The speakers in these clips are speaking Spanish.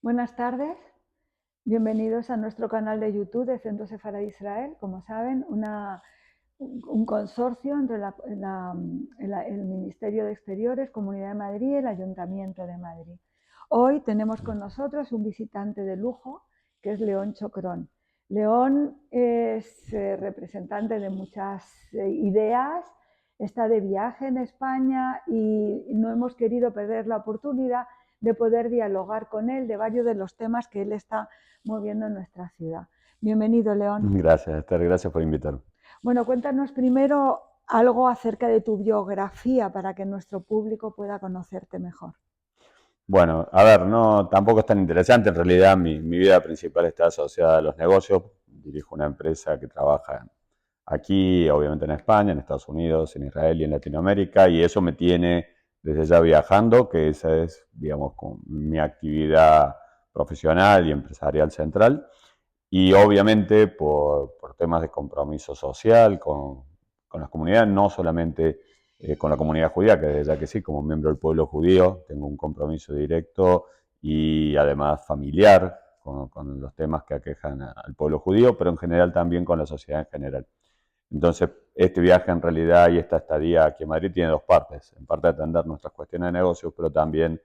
Buenas tardes, bienvenidos a nuestro canal de YouTube de Centro Sefaradí Israel. Como saben, un consorcio entre el Ministerio de Exteriores, Comunidad de Madrid y el Ayuntamiento de Madrid. Hoy tenemos con nosotros un visitante de lujo, que es León Chocrón. León es representante de muchas ideas, está de viaje en España y no hemos querido perder la oportunidad de poder dialogar con él de varios de los temas que él está moviendo en nuestra ciudad. Bienvenido, León. Gracias, Esther, gracias por invitarme. Bueno, cuéntanos primero algo acerca de tu biografía para que nuestro público pueda conocerte mejor. Bueno, a ver, no, tampoco es tan interesante. En realidad, mi vida principal está asociada a los negocios. Dirijo una empresa que trabaja aquí, obviamente en España, en Estados Unidos, en Israel y en Latinoamérica, y eso me tiene desde ya viajando, que esa es, digamos, mi actividad profesional y empresarial central. Y obviamente por temas de compromiso social con las comunidades, no solamente con la comunidad judía, que desde ya que sí, como miembro del pueblo judío, tengo un compromiso directo y además familiar con los temas que aquejan al pueblo judío, pero en general también con la sociedad en general. Entonces, este viaje en realidad y esta estadía aquí en Madrid tiene dos partes. En parte atender nuestras cuestiones de negocios, pero también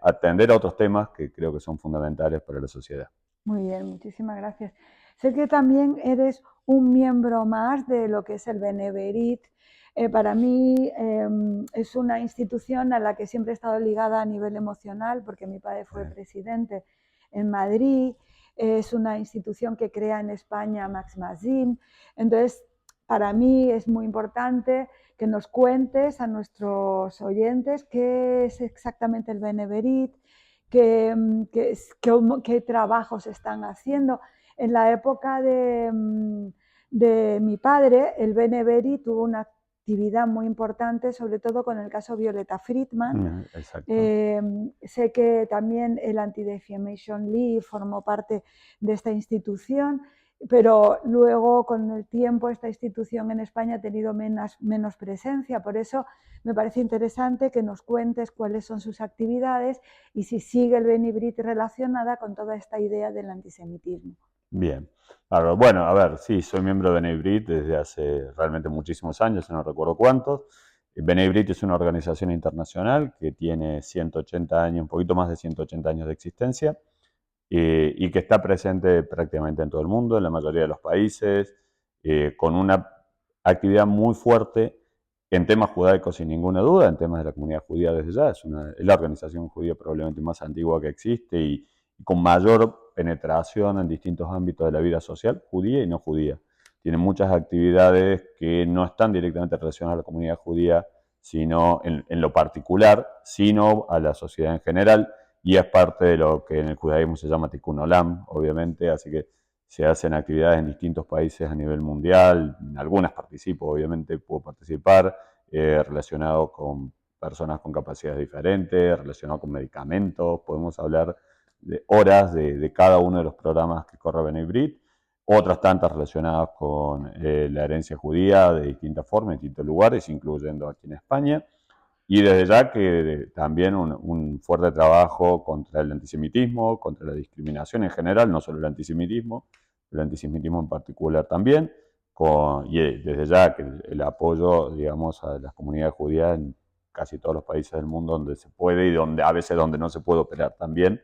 atender a otros temas que creo que son fundamentales para la sociedad. Muy bien, muchísimas gracias. Sé que también eres un miembro más de lo que es el Beneverit. Para mí es una institución a la que siempre he estado ligada a nivel emocional, porque mi padre fue presidente en Madrid. Es una institución que crea en España Max Mazin. Entonces, para mí es muy importante que nos cuentes a nuestros oyentes qué es exactamente el Beneverit, qué trabajos están haciendo. En la época de mi padre, el Beneveri tuvo una actividad muy importante, sobre todo con el caso Violeta Friedman. Exacto. Sé que también el Anti-Defamation League formó parte de esta institución, pero luego con el tiempo esta institución en España ha tenido menos presencia. Por eso me parece interesante que nos cuentes cuáles son sus actividades y si sigue el Benibrit relacionada con toda esta idea del antisemitismo. Bien. Claro, bueno, a ver, sí, soy miembro de B'nai B'rith desde hace realmente muchísimos años, no recuerdo cuántos. B'nai B'rith es una organización internacional que tiene 180 años, un poquito más de 180 años de existencia, y que está presente prácticamente en todo el mundo, en la mayoría de los países, con una actividad muy fuerte en temas judaicos sin ninguna duda, en temas de la comunidad judía desde ya. Es la organización judía probablemente más antigua que existe y con mayor penetración en distintos ámbitos de la vida social, judía y no judía. Tiene muchas actividades que no están directamente relacionadas a la comunidad judía, sino en lo particular, sino a la sociedad en general, y es parte de lo que en el judaísmo se llama Tikkun Olam, obviamente, así que se hacen actividades en distintos países a nivel mundial, en algunas participo, obviamente puedo participar, relacionado con personas con capacidades diferentes, relacionado con medicamentos, podemos hablar de horas de cada uno de los programas que corre B'nai B'rith, otras tantas relacionadas con la herencia judía de distintas formas, en distintos lugares, incluyendo aquí en España. Y desde ya que también un fuerte trabajo contra el antisemitismo, contra la discriminación en general, no solo el antisemitismo en particular también, y desde ya que el apoyo, digamos, a las comunidades judías en casi todos los países del mundo donde se puede y donde a veces donde no se puede operar también,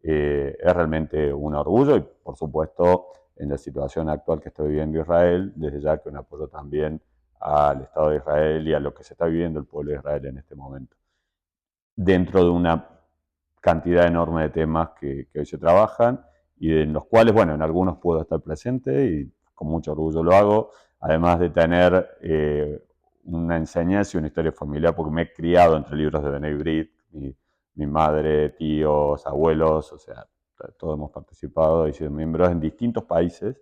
es realmente un orgullo y por supuesto en la situación actual que está viviendo Israel, desde ya que un apoyo también al Estado de Israel y a lo que se está viviendo el pueblo de Israel en este momento. Dentro de una cantidad enorme de temas que hoy se trabajan y en los cuales, bueno, en algunos puedo estar presente y con mucho orgullo lo hago, además de tener una enseñanza y una historia familiar, porque me he criado entre libros de B'nai B'rith, mi madre, tíos, abuelos, o sea, todos hemos participado y sido miembros en distintos países,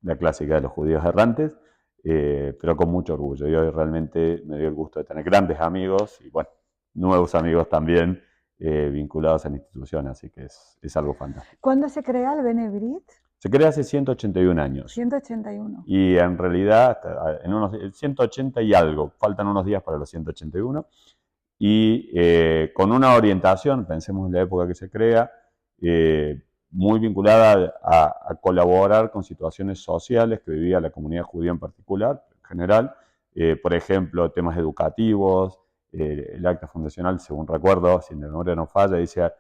la clásica de los judíos errantes, pero con mucho orgullo. Y hoy realmente me dio el gusto de tener grandes amigos y, bueno, nuevos amigos también vinculados a la institución, así que es algo fantástico. ¿Cuándo se crea el Benebrit? Se creó hace 181 años 181. y en realidad en unos 180 y algo, faltan unos días para los 181, y con una orientación, pensemos en la época que se crea, muy vinculada a colaborar con situaciones sociales que vivía la comunidad judía en particular, en general, por ejemplo, temas educativos, el acta fundacional, según recuerdo, si la memoria no falla, dice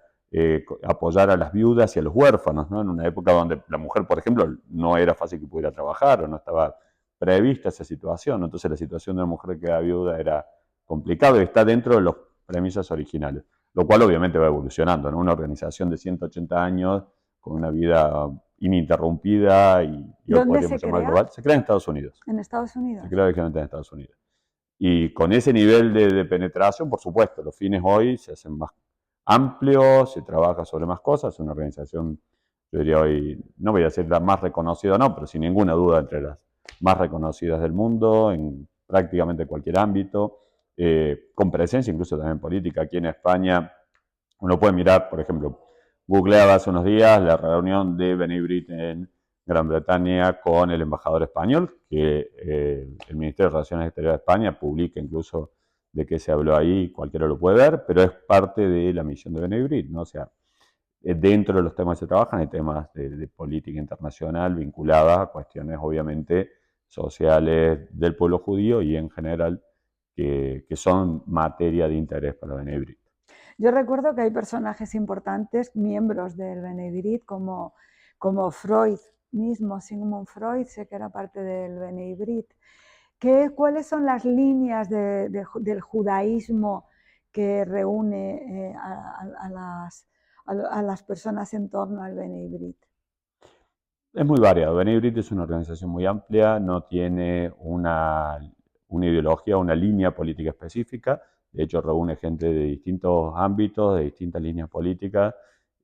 apoyar a las viudas y a los huérfanos, ¿no? En una época donde la mujer, por ejemplo, no era fácil que pudiera trabajar o no estaba prevista esa situación, ¿no? Entonces la situación de una mujer que era viuda era complicada y está dentro de las premisas originales, lo cual obviamente va evolucionando, ¿no? Una organización de 180 años con una vida ininterrumpida y hoy ¿Dónde podríamos se llamar crea? global, se crea en Estados Unidos, En Estados se Unidos. crea originalmente en Estados Unidos. Y con ese nivel de penetración, por supuesto, los fines hoy se hacen más amplios, se trabaja sobre más cosas, es una organización, yo diría hoy, no voy a decir la más reconocida, no, pero sin ninguna duda entre las más reconocidas del mundo, en prácticamente cualquier ámbito, con presencia incluso también política. Aquí en España, uno puede mirar, por ejemplo, googleaba hace unos días la reunión de B'nai B'rith en Gran Bretaña con el embajador español, que el Ministerio de Relaciones Exteriores de España publica incluso de qué se habló ahí, cualquiera lo puede ver, pero es parte de la misión de B'nai B'rith, ¿no? O sea, dentro de los temas que se trabajan hay temas de política internacional vinculadas a cuestiones obviamente sociales del pueblo judío y en general que son materia de interés para B'nai B'rith. Yo recuerdo que hay personajes importantes, miembros del B'nai B'rith, como Freud mismo, Sigmund Freud, sé que era parte del B'nai B'rith. ¿Cuáles son las líneas del judaísmo que reúne a las personas en torno al B'nai B'rith? Es muy variado. B'nai B'rith es una organización muy amplia, no tiene una ideología, una línea política específica. De hecho, reúne gente de distintos ámbitos, de distintas líneas políticas.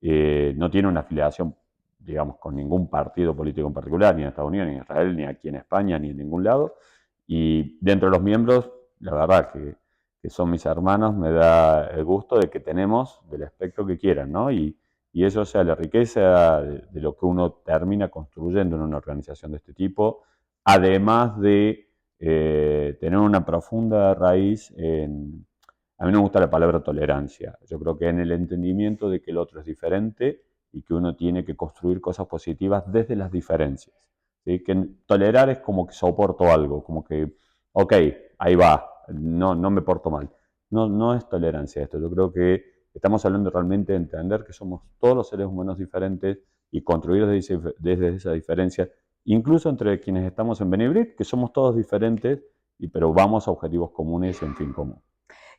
No tiene una afiliación, digamos, con ningún partido político en particular, ni en Estados Unidos, ni en Israel, ni aquí en España, ni en ningún lado. Y dentro de los miembros, la verdad que son mis hermanos, me da el gusto de que tenemos del espectro que quieran, ¿no? Y eso, o sea, la riqueza de lo que uno termina construyendo en una organización de este tipo, además de tener una profunda raíz en, a mí no me gusta la palabra tolerancia, yo creo que en el entendimiento de que el otro es diferente y que uno tiene que construir cosas positivas desde las diferencias. ¿Sí? Que tolerar es como que soporto algo, como que, ok, ahí va, no me porto mal. No es tolerancia esto, yo creo que estamos hablando realmente de entender que somos todos los seres humanos diferentes y construir desde esa diferencia, incluso entre quienes estamos en B'nai B'rith, que somos todos diferentes, pero vamos a objetivos comunes en fin común.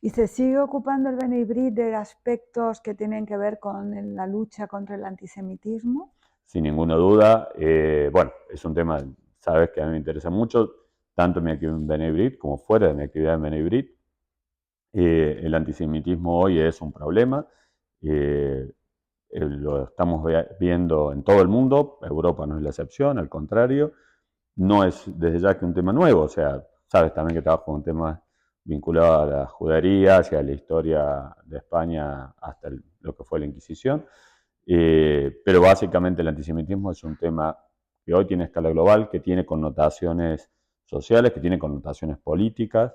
¿Y se sigue ocupando el B'nai B'rith de aspectos que tienen que ver con la lucha contra el antisemitismo? Sin ninguna duda, bueno, es un tema, sabes, que a mí me interesa mucho, tanto mi actividad en B'nai B'rith como fuera de mi actividad en B'nai B'rith. El antisemitismo hoy es un problema. Lo estamos viendo en todo el mundo, Europa no es la excepción, al contrario, no es desde ya que un tema nuevo, o sea, sabes también que trabajo con temas vinculados a la judería, hacia la historia de España hasta lo que fue la Inquisición, pero básicamente el antisemitismo es un tema que hoy tiene escala global, que tiene connotaciones sociales, que tiene connotaciones políticas.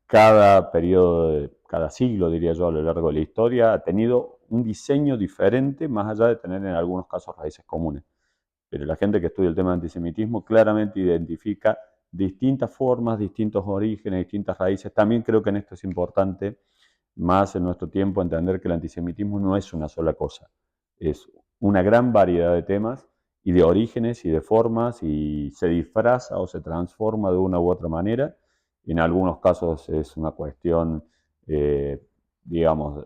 Cada periodo, cada siglo, diría yo, a lo largo de la historia, ha tenido un diseño diferente, más allá de tener en algunos casos raíces comunes. Pero la gente que estudia el tema del antisemitismo claramente identifica distintas formas, distintos orígenes, distintas raíces. También creo que en esto es importante, más en nuestro tiempo, entender que el antisemitismo no es una sola cosa. Es una gran variedad de temas y de orígenes y de formas y se disfraza o se transforma de una u otra manera. En algunos casos es una cuestión, digamos,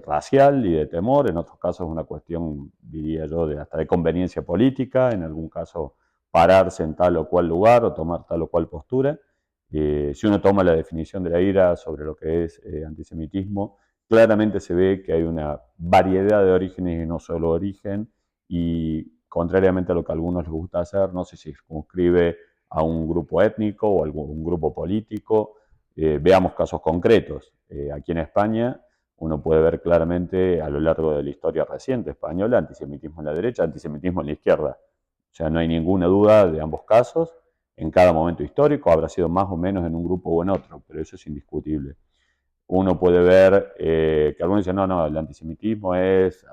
racial y de temor, en otros casos es una cuestión, diría yo, hasta de conveniencia política, en algún caso pararse en tal o cual lugar o tomar tal o cual postura. Si uno toma la definición de la IRA sobre lo que es antisemitismo, claramente se ve que hay una variedad de orígenes y no solo origen, y contrariamente a lo que a algunos les gusta hacer, no se circunscribe a un grupo étnico o a un grupo político. Veamos casos concretos. Aquí en España uno puede ver claramente a lo largo de la historia reciente española antisemitismo en la derecha, antisemitismo en la izquierda. O sea, no hay ninguna duda de ambos casos. En cada momento histórico habrá sido más o menos en un grupo o en otro, pero eso es indiscutible. uno puede ver que algunos dicen, no, no, el antisemitismo es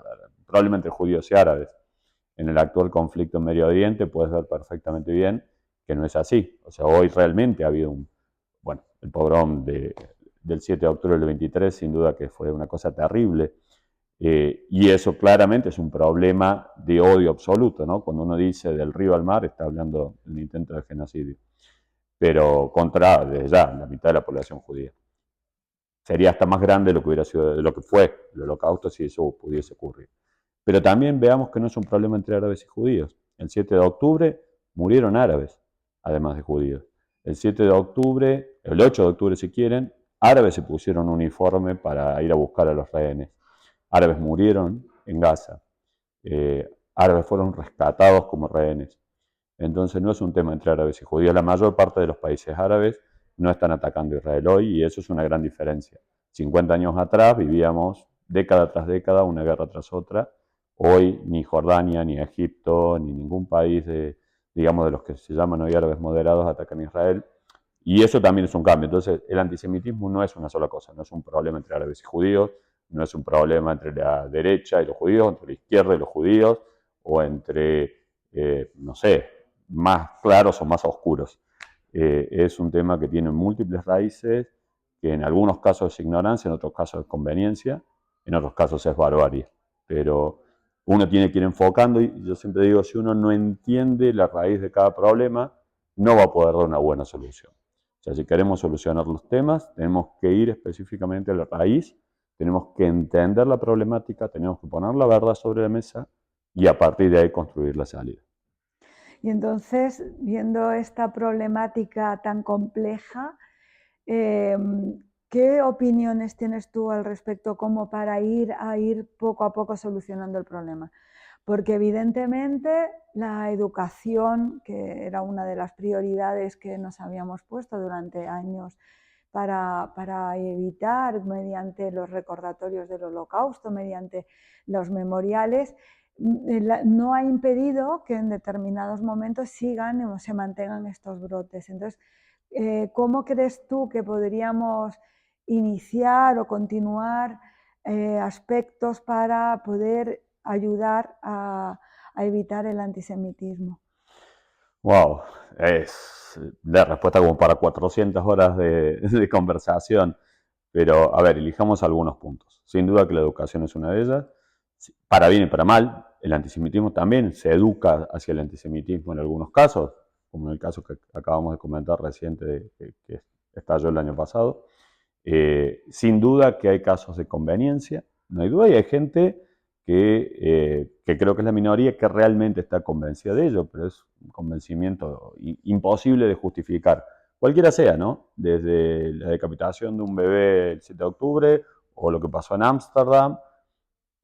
probablemente judíos y árabes. En el actual conflicto en Medio Oriente puedes ver perfectamente bien que no es así. O sea, hoy realmente ha habido bueno, el pogrom del 7 de octubre del 23, sin duda que fue una cosa terrible. Y eso claramente es un problema de odio absoluto, ¿no? Cuando uno dice del río al mar, está hablando de un intento de genocidio, pero contra, desde ya, la mitad de la población judía. Sería hasta más grande de lo que hubiera sido, de lo que fue el holocausto si eso pudiese ocurrir. Pero también veamos que no es un problema entre árabes y judíos. El 7 de octubre murieron árabes, además de judíos. El 7 de octubre, el 8 de octubre si quieren, árabes se pusieron uniforme para ir a buscar a los rehenes. Árabes murieron en Gaza. Árabes fueron rescatados como rehenes. Entonces no es un tema entre árabes y judíos. La mayor parte de los países árabes no están atacando a Israel hoy y eso es una gran diferencia. 50 años atrás vivíamos década tras década, una guerra tras otra. Hoy ni Jordania, ni Egipto, ni ningún país digamos, de los que se llaman hoy árabes moderados atacan a Israel. Y eso también es un cambio. Entonces, el antisemitismo no es una sola cosa, no es un problema entre árabes y judíos, no es un problema entre la derecha y los judíos, entre la izquierda y los judíos, o entre, no sé, más claros o más oscuros. Es un tema que tiene múltiples raíces, que en algunos casos es ignorancia, en otros casos es conveniencia, en otros casos es barbarie. Pero uno tiene que ir enfocando y yo siempre digo, si uno no entiende la raíz de cada problema, no va a poder dar una buena solución. O sea, si queremos solucionar los temas, tenemos que ir específicamente a la raíz, tenemos que entender la problemática, tenemos que poner la verdad sobre la mesa y a partir de ahí construir la salida. Y entonces, viendo esta problemática tan compleja, ¿qué opiniones tienes tú al respecto como para ir poco a poco solucionando el problema? Porque evidentemente la educación, que era una de las prioridades que nos habíamos puesto durante años para evitar mediante los recordatorios del Holocausto, mediante los memoriales, no ha impedido que en determinados momentos sigan o se mantengan estos brotes. Entonces, ¿cómo crees tú que podríamos iniciar o continuar aspectos para poder ayudar a evitar el antisemitismo? Wow, es la respuesta como para 400 horas de conversación, pero a ver, elijamos algunos puntos. Sin duda que la educación es una de ellas, para bien y para mal. El antisemitismo también se educa hacia el antisemitismo en algunos casos, como en el caso que acabamos de comentar reciente que estalló el año pasado. Sin duda que hay casos de conveniencia, no hay duda, y hay gente que creo que es la minoría que realmente está convencida de ello, pero es un convencimiento imposible de justificar. Cualquiera sea, ¿no? Desde la decapitación de un bebé el 7 de octubre, o lo que pasó en Ámsterdam,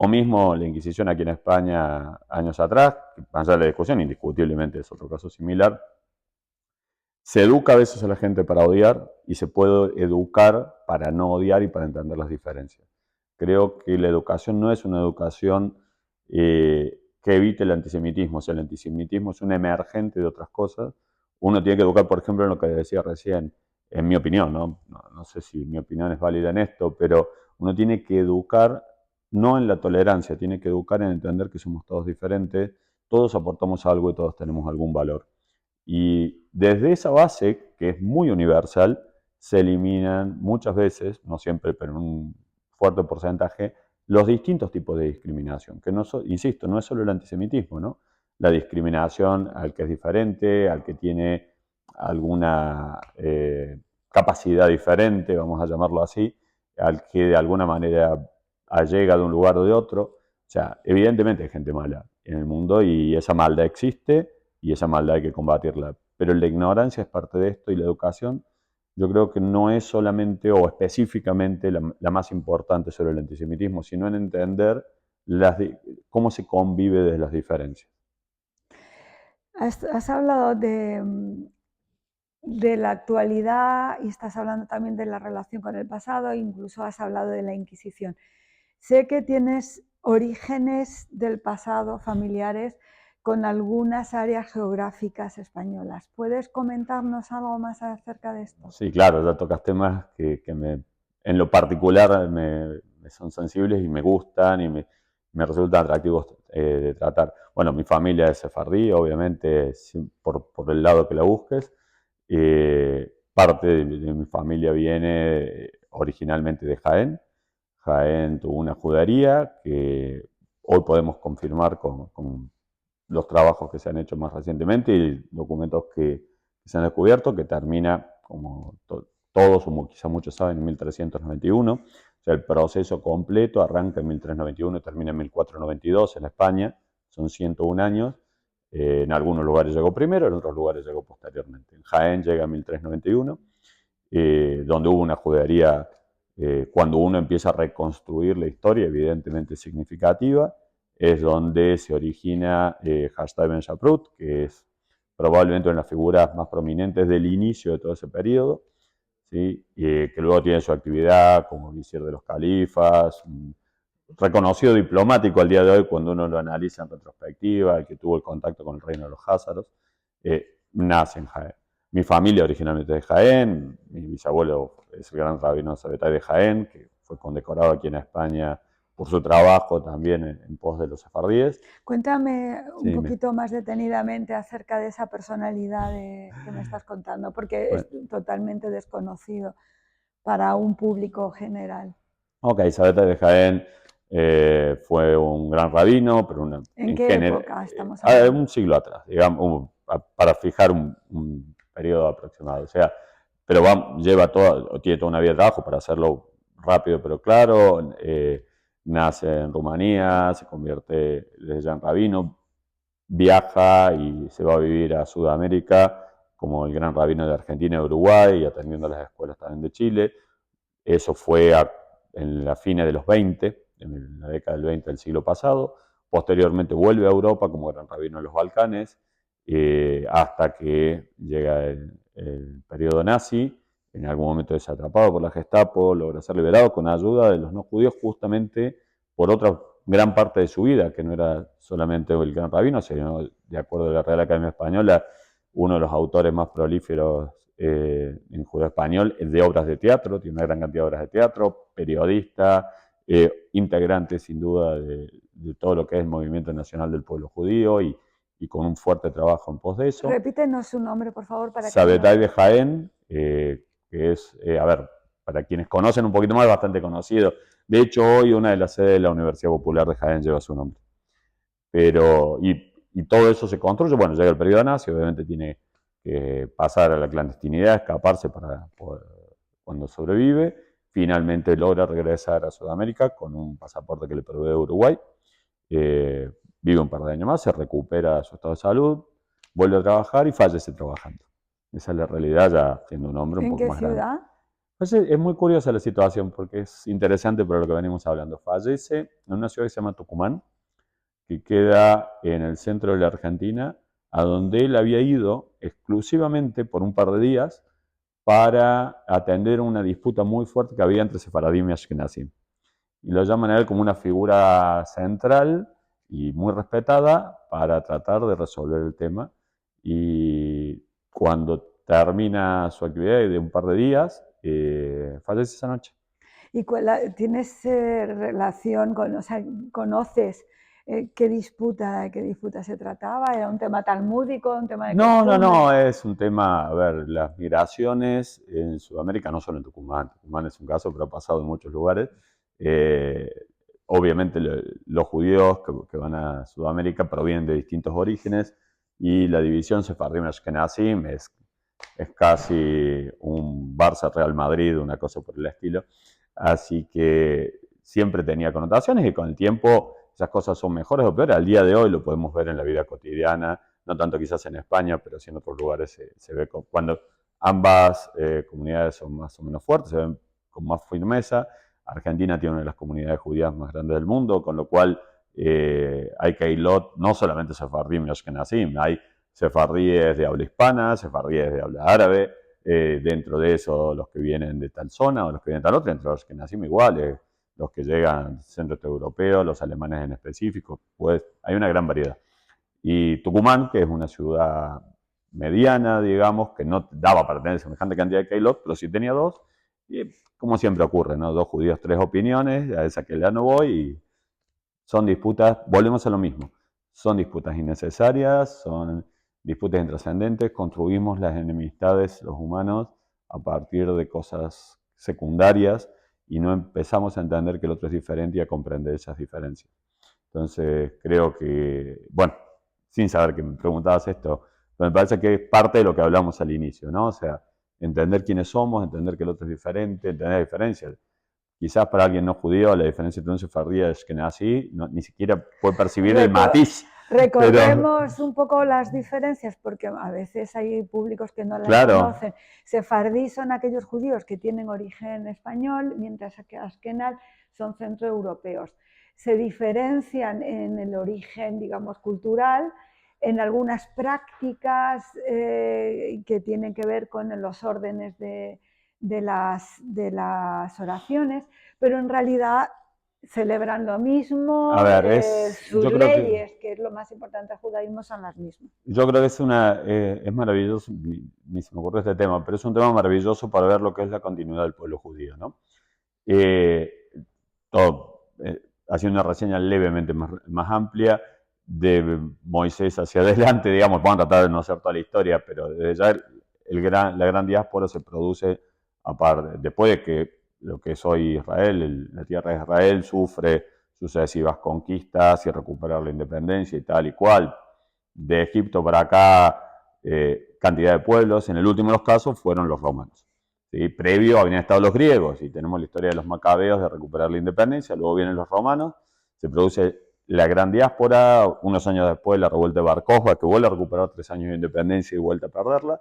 o mismo la Inquisición aquí en España años atrás, que más allá de la discusión, indiscutiblemente es otro caso similar. Se educa a veces a la gente para odiar y se puede educar para no odiar y para entender las diferencias. Creo que la educación no es una educación que evite el antisemitismo, o sea, el antisemitismo es un emergente de otras cosas. Uno tiene que educar, por ejemplo, en lo que decía recién, en mi opinión, no sé si mi opinión es válida en esto, pero uno tiene que educar no en la tolerancia, tiene que educar en entender que somos todos diferentes, todos aportamos algo y todos tenemos algún valor. Y desde esa base, que es muy universal, se eliminan muchas veces, no siempre, pero en un fuerte porcentaje, los distintos tipos de discriminación, que no, insisto, no es solo el antisemitismo, ¿no? La discriminación al que es diferente, al que tiene alguna capacidad diferente, vamos a llamarlo así, al que de alguna manera allega de un lugar o de otro. O sea, evidentemente hay gente mala en el mundo y esa maldad existe y esa maldad hay que combatirla. Pero la ignorancia es parte de esto y la educación yo creo que no es solamente o específicamente la más importante sobre el antisemitismo, sino en entender cómo se convive desde las diferencias. Has hablado de la actualidad y estás hablando también de la relación con el pasado, incluso has hablado de la Inquisición. Sé que tienes orígenes del pasado familiares con algunas áreas geográficas españolas. ¿Puedes comentarnos algo más acerca de esto? Sí, claro, ya tocas temas que me en lo particular me son sensibles y me gustan y me resultan atractivos de tratar. Bueno, mi familia es sefardí, obviamente, por el lado que la busques. Parte de mi familia viene originalmente de Jaén. Jaén tuvo una judería que hoy podemos confirmar con los trabajos que se han hecho más recientemente y documentos que se han descubierto, que termina, como todos o quizá muchos saben, en 1391. O sea, el proceso completo arranca en 1391 y termina en 1492 en España. Son 101 años. En algunos lugares llegó primero, en otros lugares llegó posteriormente. En Jaén llega en 1391, donde hubo una judería, cuando uno empieza a reconstruir la historia, evidentemente significativa, es donde se origina Hashtag Ben Shaprut, que es probablemente una de las figuras más prominentes del inicio de todo ese periodo, ¿sí? Que luego tiene su actividad como visir de los califas, reconocido diplomático al día de hoy cuando uno lo analiza en retrospectiva, el que tuvo el contacto con el reino de los Házaros, nace en Jaén. Mi familia originalmente es de Jaén, mi bisabuelo es el gran rabino Sabetay de Jaén, que fue condecorado aquí en España por su trabajo también en pos de los sefardíes. Cuéntame un Sí, poquito más detenidamente acerca de esa personalidad que me estás contando, porque bueno, es totalmente desconocido para un público general. ok, Sabetay de Jaén fue un gran rabino, pero ¿En en qué general, época estamos hablando? un siglo atrás, digamos, para fijar un periodo aproximado. O sea, pero tiene toda una vida de trabajo para hacerlo rápido pero claro. Nace en Rumanía, se convierte desde ya en rabino, viaja y se va a vivir a Sudamérica como el gran rabino de Argentina y Uruguay, y atendiendo las escuelas también de Chile. Eso fue en la fines de los 20, en la década del 20 del siglo pasado. Posteriormente vuelve a Europa como gran rabino de los Balcanes, hasta que llega el periodo nazi. En algún momento es atrapado por la Gestapo, logra ser liberado con ayuda de los no judíos, justamente por otra gran parte de su vida, que no era solamente el gran rabino, sino, de acuerdo a la Real Academia Española, uno de los autores más prolíferos en judeo español de obras de teatro, tiene una gran cantidad de obras de teatro, periodista, integrante sin duda de todo lo que es el movimiento nacional del pueblo judío y con un fuerte trabajo en pos de eso. Repítenos su nombre, por favor, para que Sabetay de Jaén, que es, a ver, para quienes conocen un poquito más, es bastante conocido. De hecho, hoy una de las sedes de la Universidad Popular de Jaén lleva su nombre. Pero, y todo eso se construye, bueno, llega el periodo nazi, obviamente tiene que pasar a la clandestinidad, escaparse cuando sobrevive. Finalmente logra regresar a Sudamérica con un pasaporte que le provee Uruguay. Vive un par de años más, se recupera su estado de salud, vuelve a trabajar y fallece trabajando. Esa es la realidad, ya siendo un hombre un ¿en poco qué más grande. ciudad? Entonces, es muy curiosa la situación porque es interesante por lo que venimos hablando. Fallece en una ciudad que se llama Tucumán, que queda en el centro de la Argentina, a donde él había ido exclusivamente por un par de días para atender una disputa muy fuerte que había entre Sefaradim y Ashkenazim. Y lo llaman a él como una figura central y muy respetada para tratar de resolver el tema. Y cuando termina su actividad de un par de días, fallece esa noche. ¿Y tienes relación con, o sea, conoces qué disputa se trataba? ¿Era un tema talmúdico, un tema de costumbre? No, es un tema, a ver, las migraciones en Sudamérica, no solo en Tucumán, Tucumán es un caso, pero ha pasado en muchos lugares. Eh, Obviamente los judíos que van a Sudamérica provienen de distintos orígenes y la división Sefardím-Ashkenazim es casi un Barça-Real Madrid, una cosa por el estilo. Así que siempre tenía connotaciones y con el tiempo esas cosas son mejores o peores. Al día de hoy lo podemos ver en la vida cotidiana, no tanto quizás en España, pero sí en otros lugares se ve cuando ambas comunidades son más o menos fuertes, se ven con más firmeza. Argentina tiene una de las comunidades judías más grandes del mundo, con lo cual hay Keilot, no solamente Sefardim y Ashkenazim, hay sefardíes de habla hispana, sefardíes de habla árabe, dentro de eso los que vienen de tal zona o los que vienen de tal otra, entre los que nacimos iguales, los que llegan centro europeo, los alemanes en específico, pues hay una gran variedad. Y Tucumán, que es una ciudad mediana, digamos, que no daba para tener semejante cantidad de Keilot, pero sí tenía dos, Y como siempre ocurre, ¿no? Dos judíos, tres opiniones, a esa que ya no voy, y son disputas, volvemos a lo mismo, son disputas innecesarias, son disputas intrascendentes, construimos las enemistades los humanos a partir de cosas secundarias y no empezamos a entender que el otro es diferente y a comprender esas diferencias. Entonces, creo que, bueno, sin saber que me preguntabas esto, pero me parece que es parte de lo que hablamos al inicio, ¿no? O sea, entender quiénes somos, entender que el otro es diferente, entender las diferencias. Quizás para alguien no judío la diferencia entre un sefardí y ashkenazí no, ni siquiera puede percibir el matiz. Recordemos un poco las diferencias, porque a veces hay públicos que no las Claro, conocen. Sefardí son aquellos judíos que tienen origen español, mientras que Ashkenaz son centroeuropeos. Se diferencian en el origen, digamos, cultural, en algunas prácticas que tienen que ver con los órdenes de las oraciones, pero en realidad celebran lo mismo, a ver, sus yo creo leyes, que es lo más importante del judaísmo, son las mismas. yo creo que es maravilloso, ni se me ocurre este tema, pero es un tema maravilloso para ver lo que es la continuidad del pueblo judío, ¿no? Eh, haciendo una reseña levemente más amplia de Moisés hacia adelante, digamos, vamos a tratar de no hacer toda la historia, pero desde ya la gran diáspora se produce después de que lo que es hoy Israel, la tierra de Israel, sufre sucesivas conquistas y recuperar la independencia y tal y cual. De Egipto para acá, cantidad de pueblos, en el último de los casos fueron los romanos. ¿Sí? Previo habían estado los griegos y tenemos la historia de los macabeos de recuperar la independencia, luego vienen los romanos, se produce la gran diáspora, unos años después la revuelta de Bar Kokhba, que vuelve a recuperar 3 años de independencia y vuelve a perderla,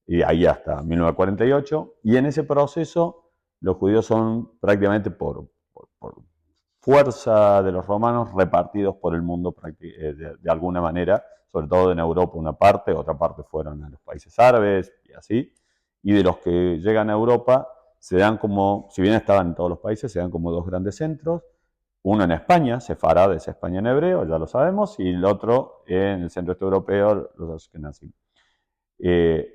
y ahí hasta 1948, y en ese proceso los judíos son prácticamente por fuerza de los romanos repartidos por el mundo de alguna manera, sobre todo en Europa una parte, otra parte fueron a los países árabes y así, y de los que llegan a Europa se dan como, si bien estaban en todos los países, se dan como dos grandes centros, uno en España, Sefarad es España en hebreo, ya lo sabemos, y el otro en el centro este europeo, los ashkenazim.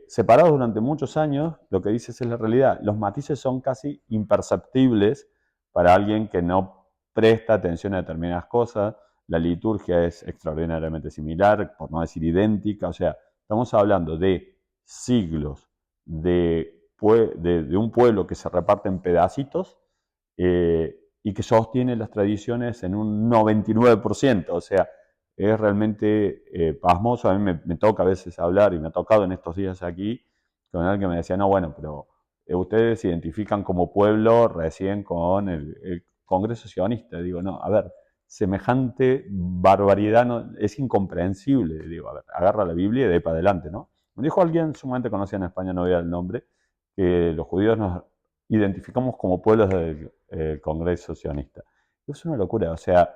Separados durante muchos años, lo que dices es la realidad. Los matices son casi imperceptibles para alguien que no presta atención a determinadas cosas. La liturgia es extraordinariamente similar, por no decir idéntica. O sea, estamos hablando de siglos de un pueblo que se reparte en pedacitos y que sostiene las tradiciones en un 99%. O sea, es realmente pasmoso. A mí me toca a veces hablar, y me ha tocado en estos días aquí, con alguien que me decía, no, bueno, pero ustedes se identifican como pueblo recién con el Congreso Sionista. Digo, no, a ver, semejante barbaridad es incomprensible. Digo, a ver, agarra la Biblia y de ahí para adelante, ¿no? Me dijo alguien sumamente conocido en España, no voy a dar el nombre, que los judíos nos identificamos como pueblos del Congreso Sionista. Es una locura, o sea,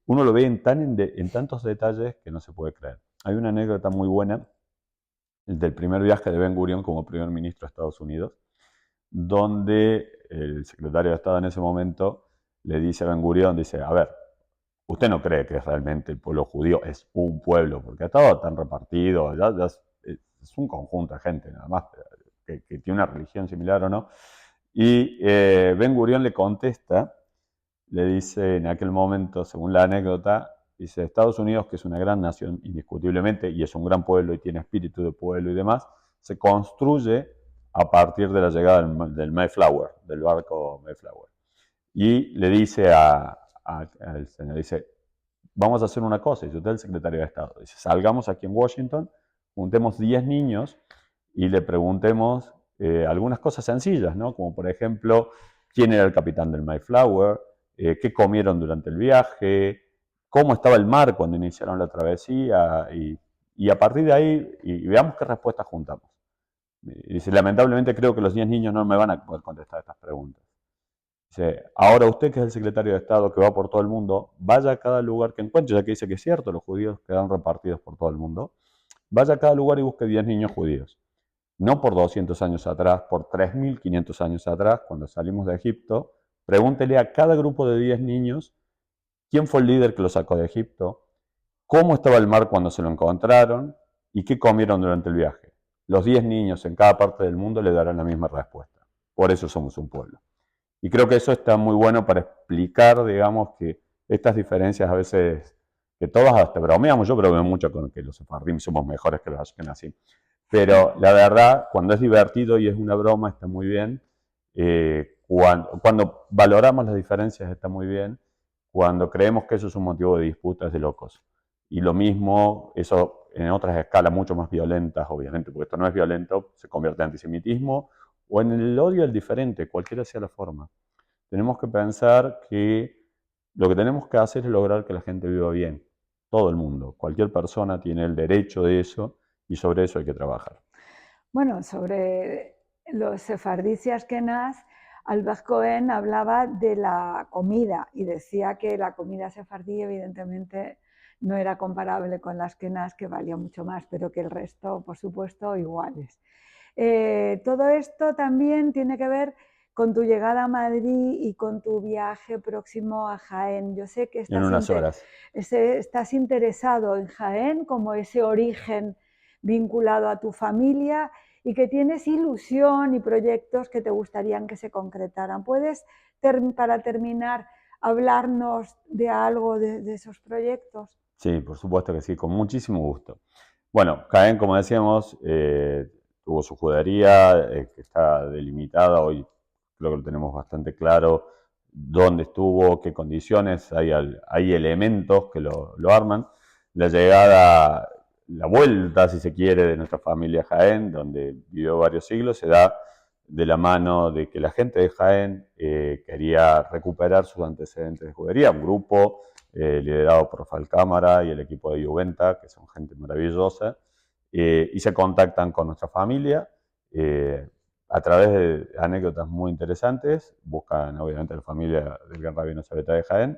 uno lo ve en tantos detalles que no se puede creer. Hay una anécdota muy buena del primer viaje de Ben Gurion como primer ministro de Estados Unidos, donde el secretario de Estado en ese momento le dice a Ben Gurion, dice, a ver, usted no cree que realmente el pueblo judío es un pueblo, porque ha estado tan repartido, ya es un conjunto de gente nada más, que tiene una religión similar o no. Y Ben Gurion le contesta, le dice en aquel momento, según la anécdota, dice, Estados Unidos, que es una gran nación indiscutiblemente, y es un gran pueblo y tiene espíritu de pueblo y demás, se construye a partir de la llegada del Mayflower, del barco Mayflower. Y le dice al señor, dice, vamos a hacer una cosa, y usted es el secretario de Estado, dice, salgamos aquí en Washington, juntemos 10 niños y le preguntemos algunas cosas sencillas, ¿no? Como por ejemplo, quién era el capitán del Mayflower, qué comieron durante el viaje, cómo estaba el mar cuando iniciaron la travesía, y a partir de ahí, y veamos qué respuestas juntamos. Y dice, lamentablemente creo que los 10 niños no me van a poder contestar estas preguntas. Dice, ahora usted que es el secretario de Estado que va por todo el mundo, vaya a cada lugar que encuentre, ya que dice que es cierto, los judíos quedan repartidos por todo el mundo, vaya a cada lugar y busque 10 niños judíos. No por 200 años atrás, por 3.500 años atrás, cuando salimos de Egipto, pregúntele a cada grupo de 10 niños quién fue el líder que lo sacó de Egipto, cómo estaba el mar cuando se lo encontraron y qué comieron durante el viaje. Los 10 niños en cada parte del mundo le darán la misma respuesta. por eso somos un pueblo. Y creo que eso está muy bueno para explicar, digamos, que estas diferencias a veces, que todas hasta bromeamos, yo bromeo mucho con que los sefardim somos mejores que los ashkenazim, pero la verdad, cuando es divertido y es una broma, está muy bien. Cuando valoramos las diferencias, está muy bien. Cuando creemos que eso es un motivo de disputa, es de locos. Y lo mismo, eso en otras escalas mucho más violentas, obviamente, porque esto no es violento, se convierte en antisemitismo o en el odio al diferente, cualquiera sea la forma. Tenemos que pensar que lo que tenemos que hacer es lograr que la gente viva bien. Todo el mundo, cualquier persona tiene el derecho de eso y sobre eso hay que trabajar. Bueno, sobre los sefardíes y askenaz, Albert Cohen hablaba de la comida y decía que la comida sefardí evidentemente no era comparable con la askenaz, que valía mucho más, pero que el resto, por supuesto, iguales. Todo esto también tiene que ver con tu llegada a Madrid y con tu viaje próximo a Jaén. Yo sé que En unas horas. estás interesado en Jaén como ese origen vinculado a tu familia y que tienes ilusión y proyectos que te gustarían que se concretaran. ¿Puedes, para terminar, hablarnos de algo de esos proyectos? Sí, por supuesto que sí, con muchísimo gusto. Bueno, Jaén, como decíamos, tuvo su judería, que está delimitada, hoy creo que lo tenemos bastante claro, dónde estuvo, qué condiciones, hay elementos que lo arman. La llegada, la vuelta, si se quiere, de nuestra familia a Jaén, donde vivió varios siglos, se da de la mano de que la gente de Jaén quería recuperar sus antecedentes de judería, un grupo liderado por Rafael Cámara y el equipo de Juventa, que son gente maravillosa, y se contactan con nuestra familia a través de anécdotas muy interesantes, buscan obviamente a la familia del gran rabino Sabeta de Jaén,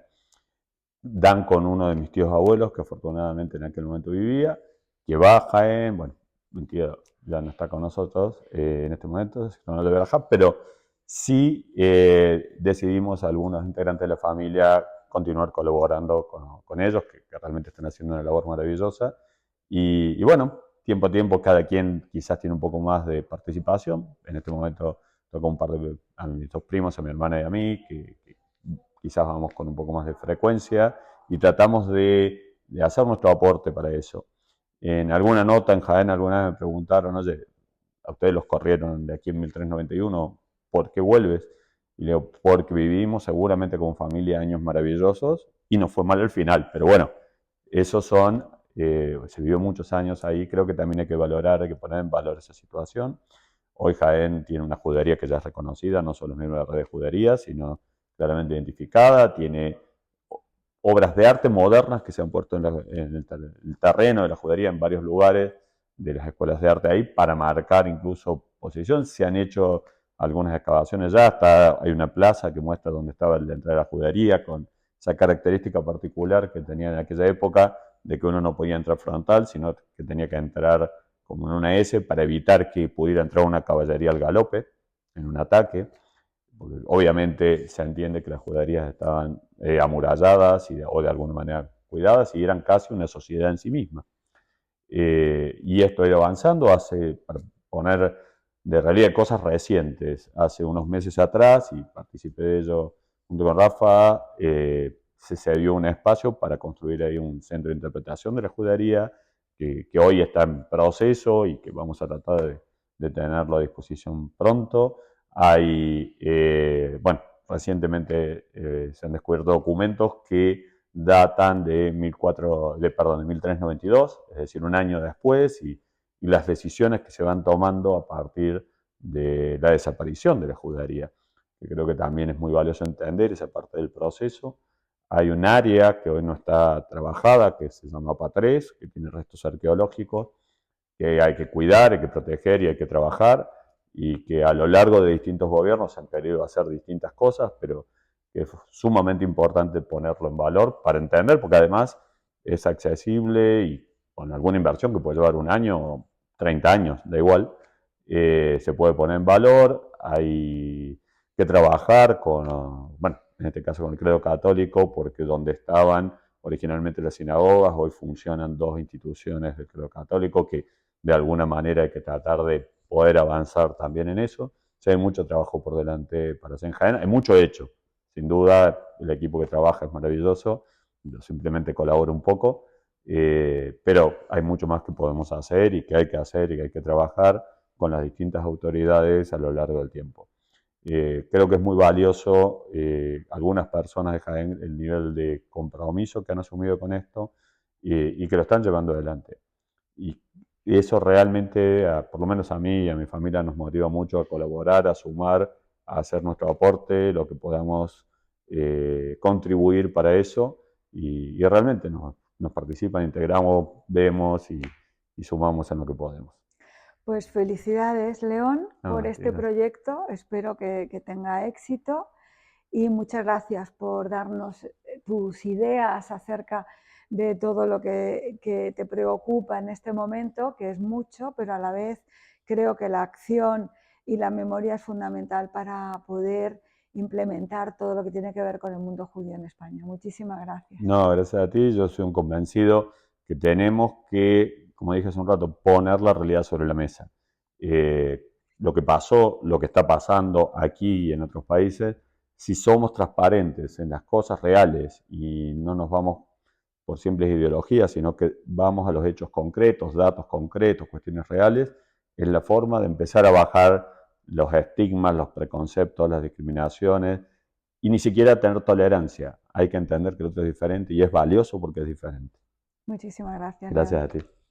dan con uno de mis tíos abuelos, que afortunadamente en aquel momento vivía, que va a Jaén, bueno, mi tío ya no está con nosotros en este momento, no lo voy a dejar, pero sí decidimos algunos integrantes de la familia continuar colaborando con ellos, que realmente están haciendo una labor maravillosa. Y bueno, tiempo a tiempo cada quien quizás tiene un poco más de participación. En este momento toca un par de a mis dos primos, a mi hermana y a mí, que quizás vamos con un poco más de frecuencia y tratamos de hacer nuestro aporte para eso. En alguna nota en Jaén alguna vez me preguntaron, oye, a ustedes los corrieron de aquí en 1391, ¿por qué vuelves? Y le digo, porque vivimos seguramente con familia años maravillosos y nos fue mal el final, pero bueno, esos son, se vivió muchos años ahí, creo que también hay que valorar, hay que poner en valor esa situación. Hoy Jaén tiene una judería que ya es reconocida, no solo es miembro de la red de juderías, sino claramente identificada, tiene obras de arte modernas que se han puesto en el terreno de la judería en varios lugares de las escuelas de arte ahí para marcar incluso posición. Se han hecho algunas excavaciones ya, hay una plaza que muestra dónde estaba la entrada de la judería con esa característica particular que tenía en aquella época de que uno no podía entrar frontal, sino que tenía que entrar como en una S para evitar que pudiera entrar una caballería al galope en un ataque. Porque obviamente se entiende que las juderías estaban amuralladas o de alguna manera cuidadas y eran casi una sociedad en sí misma. Y esto ha ido avanzando, para poner de realidad cosas recientes, hace unos meses atrás, y participé de ello junto con Rafa, se dio un espacio para construir ahí un centro de interpretación de la judería, que hoy está en proceso y que vamos a tratar de tenerlo a disposición pronto. Hay, bueno, recientemente se han descubierto documentos que datan de 1392, es decir, un año después, y las decisiones que se van tomando a partir de la desaparición de la judería, que creo que también es muy valioso entender esa parte del proceso. Hay un área que hoy no está trabajada, que se llama PA3, que tiene restos arqueológicos, que hay que cuidar, hay que proteger y hay que trabajar, y que a lo largo de distintos gobiernos han querido hacer distintas cosas, pero que es sumamente importante ponerlo en valor para entender, porque además es accesible y con alguna inversión que puede llevar un año o 30 años, da igual, se puede poner en valor, hay que trabajar con, bueno, en este caso con el credo católico, porque donde estaban originalmente las sinagogas, hoy funcionan dos instituciones del credo católico que de alguna manera hay que tratar de poder avanzar también en eso. Sí, hay mucho trabajo por delante para hacer en Jaén. Hay mucho hecho. Sin duda, el equipo que trabaja es maravilloso. Yo simplemente colaboro un poco. Pero hay mucho más que podemos hacer y que hay que hacer y que hay que trabajar con las distintas autoridades a lo largo del tiempo. Creo que es muy valioso algunas personas de Jaén el nivel de compromiso que han asumido con esto y que lo están llevando adelante. Y, y eso realmente, por lo menos a mí y a mi familia, nos motiva mucho a colaborar, a sumar, a hacer nuestro aporte, lo que podamos contribuir para eso. Y realmente nos participan, integramos, vemos y sumamos en lo que podemos. Pues felicidades, León, por No, este proyecto. Espero que tenga éxito y muchas gracias por darnos tus ideas acerca de todo lo que te preocupa en este momento, que es mucho, pero a la vez creo que la acción y la memoria es fundamental para poder implementar todo lo que tiene que ver con el mundo judío en España. Muchísimas gracias. No, gracias a ti. Yo soy un convencido que tenemos que, como dije hace un rato, poner la realidad sobre la mesa. Lo que pasó, lo que está pasando aquí y en otros países, si somos transparentes en las cosas reales y no nos vamos por simples ideologías, sino que vamos a los hechos concretos, datos concretos, cuestiones reales, es la forma de empezar a bajar los estigmas, los preconceptos, las discriminaciones y ni siquiera tener tolerancia. Hay que entender que el otro es diferente y es valioso porque es diferente. Muchísimas gracias, Gracias León. a ti.